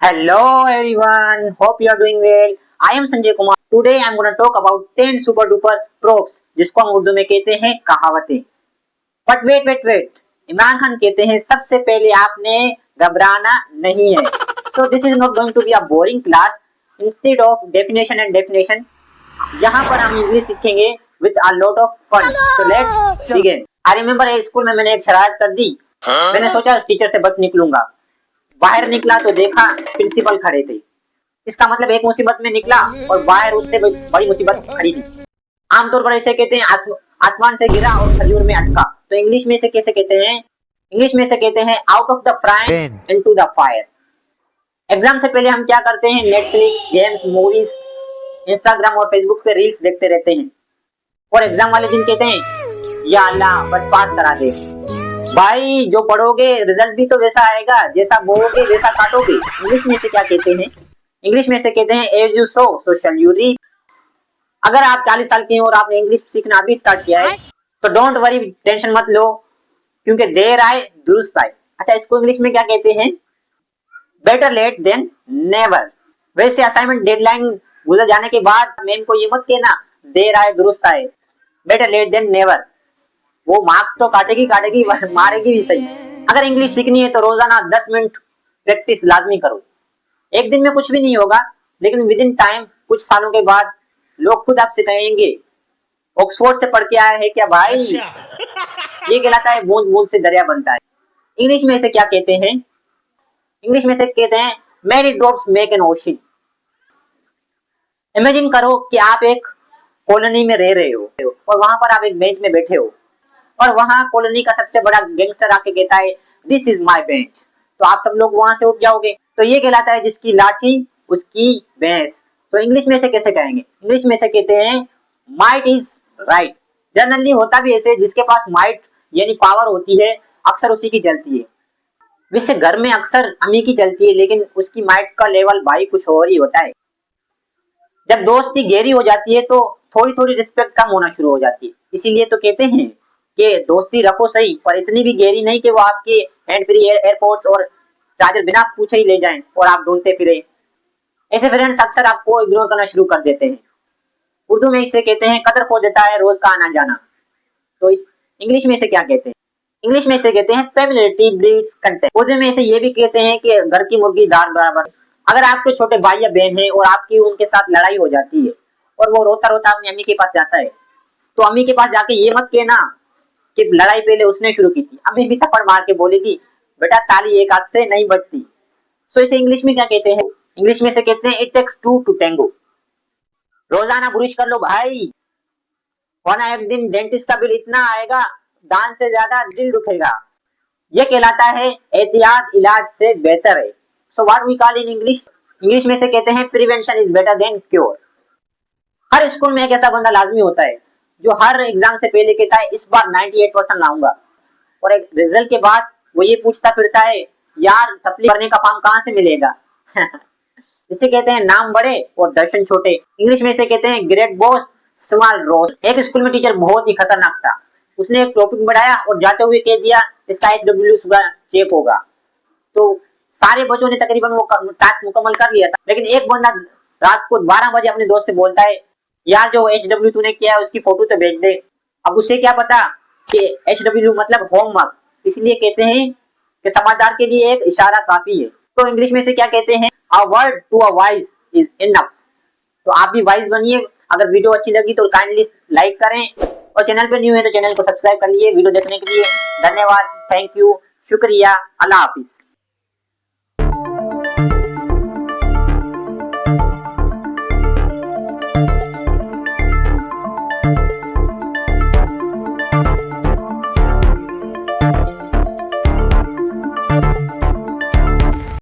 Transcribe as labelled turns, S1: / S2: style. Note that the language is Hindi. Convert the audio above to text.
S1: Hello everyone, hope you are doing well. I am Sanjay Kumar. Today I am going to talk about 10 super duper props जिसको हम उर्दू में कहते हैं कहावतें. But wait. इमरान खान कहते हैं सबसे पहले आपने घबराना नहीं है. So this is not going to be a boring class. Instead of definition, यहाँ पर हम इंग्लिश सीखेंगे with a lot of fun. So let's begin. I remember school में मैंने एक शरारत कर दी. मैंने सोचा टीचर से बच निकलूंगा. बाहर निकला तो देखा प्रिंसिपल खड़े थे. इसका मतलब एक मुसीबत में निकला और बाहर उससे बड़ी मुसीबत खड़ी थी. आमतौर पर ऐसे कहते हैं आसमान से गिरा और खजूर में अटका. तो इंग्लिश में से कैसे कहते हैं? इंग्लिश में से कहते हैं out of the frying into the fire. Exam से पहले हम क्या करते हैं? नेटफ्लिक्स, गेम्स, मूवीज, इंस्टाग्राम और फेसबुक पे रील्स देखते रहते हैं. और एग्जाम वाले दिन कहते हैं या अल्लाह बस पास करा दे. भाई जो पढ़ोगे रिजल्ट भी तो वैसा आएगा, जैसा बोओगे वैसा काटोगे. इंग्लिश में से क्या कहते हैं? इंग्लिश में से कहते हैं as you sow so shall you reap. अगर आप 40 साल के हैं और आपने इंग्लिश सीखना अभी स्टार्ट किया है तो डोंट वरी, टेंशन मत लो, क्योंकि देर आए दुरुस्त आए. अच्छा, इसको इंग्लिश में क्या कहते हैं? Better late than never. वैसे असाइनमेंट डेडलाइन गुजर जाने के बाद मैम को ये मत कहना देर आए दुरुस्त आए. Better late than never. वो मार्क्स तो काटेगी मारेगी भी सही. अगर इंग्लिश सीखनी है तो रोजाना 10 मिनट प्रैक्टिस लाजमी करो. एक दिन में कुछ भी नहीं होगा, लेकिन विद इन टाइम कुछ सालों के बाद लोग खुद आपसे कहेंगे ऑक्सफोर्ड से पढ़ के आया है क्या भाई? ये कहलाता है बूंद बूंद से दरिया बनता है. इंग्लिश में इसे क्या कहते हैं? इंग्लिश में से कहते हैं many drops make an ocean. Imagine करो कि आप एक कॉलोनी में रह रहे हो और वहां पर आप एक बेंच में बैठे हो और वहां कॉलोनी का सबसे बड़ा गैंगस्टर आके कहता है दिस इज माय बेंच. तो आप सब लोग वहां से उठ जाओगे. तो ये कहलाता है जिसकी लाठी उसकी भैंस. तो इंग्लिश में से कैसे कहेंगे? इंग्लिश में से कहते हैं माइट इज राइट. जनरली होता भी ऐसे, जिसके पास माइट यानी पावर होती है अक्सर उसी की जलती है. वैसे घर में अक्सर अम्मी की जलती है, लेकिन उसकी माइट का लेवल भाई कुछ और ही होता है. जब दोस्ती गहरी हो जाती है तो थोड़ी थोड़ी रिस्पेक्ट कम होना शुरू हो जाती है. इसीलिए तो कहते हैं कि दोस्ती रखो सही, पर इतनी भी गहरी नहीं कि वो आपके हैंड फ्री एयरपोर्ट्स और चार्जर बिना पूछे ही ले जाएं और आप ढूंढते फिरे. ऐसे फ्रेंड्स अक्सर आपको इग्नोर करना शुरू कर देते हैं. उर्दू में इसे कहते हैं कदर खो देता है रोज का आना जाना. तो इंग्लिश में इसे क्या कहते हैं? इंग्लिश में इसे कहते हैं फेमिलियरिटी ब्रीड्स कंटेंट. उर्दू में इसे ये भी कहते हैं कि घर की मुर्गी दाल बराबर. अगर आपके छोटे भाई या बहन है और आपकी उनके साथ लड़ाई हो जाती है और वो रोता रोता अपनी अम्मी के पास जाता है, तो अम्मी के पास जाके ये मत कहना कि लड़ाई पहले उसने शुरू की थी. अम्मी भी थप्पड़ मार के बोलेगी बेटा ताली एक हाथ से नहीं बजती. सो इसे इंग्लिश में क्या कहते हैं? इंग्लिश में से कहते हैं it takes two to tango. रोजाना ब्रश कर लो भाई, वरना एक दिन डेंटिस्ट का बिल इतना आएगा दान से ज्यादा दिल दुखेगा. यह कहलाता है एहतियात इलाज से बेहतर है. So what we call in English? English में से कहते हैं prevention is better than cure. हर स्कूल में एक ऐसा बंदा लाजमी होता है जो हर एग्जाम से पहले कहता है इस बार 98% लाऊंगा, और एक रिजल्ट के बाद वो ये पूछता फिरता है यार सप्ली करने का फॉर्म कहाँ से मिलेगा. इसे कहते हैं नाम बड़े और दर्शन छोटे. इंग्लिश में इसे कहते हैं ग्रेट बॉस स्मॉल रोज. एक स्कूल में टीचर बहुत ही खतरनाक था. उसने एक टॉपिक बढ़ाया और जाते हुए कह दिया इसका HW चेक होगा. तो सारे बच्चों ने तकरीबन वो टास्क मुकम्मल कर लिया था, लेकिन एक बंदा रात को 12 बजे अपने दोस्त से बोलता है यार जो HW तूने किया है उसकी फोटो तो भेज दे. अब उसे क्या पता कि HW मतलब होमवर्क. इसलिए कहते हैं कि समझदार के लिए एक इशारा काफी है. तो इंग्लिश में से क्या कहते हैं? A word to a wise is enough. तो आप भी वाइज बनिए. अगर वीडियो अच्छी लगी तो काइंडली लाइक करें, और चैनल पे न्यू है तो चैनल को सब्सक्राइब कर लीजिए. वीडियो देखने के लिए धन्यवाद. थैंक यू, शुक्रिया, अल्लाह हाफिज.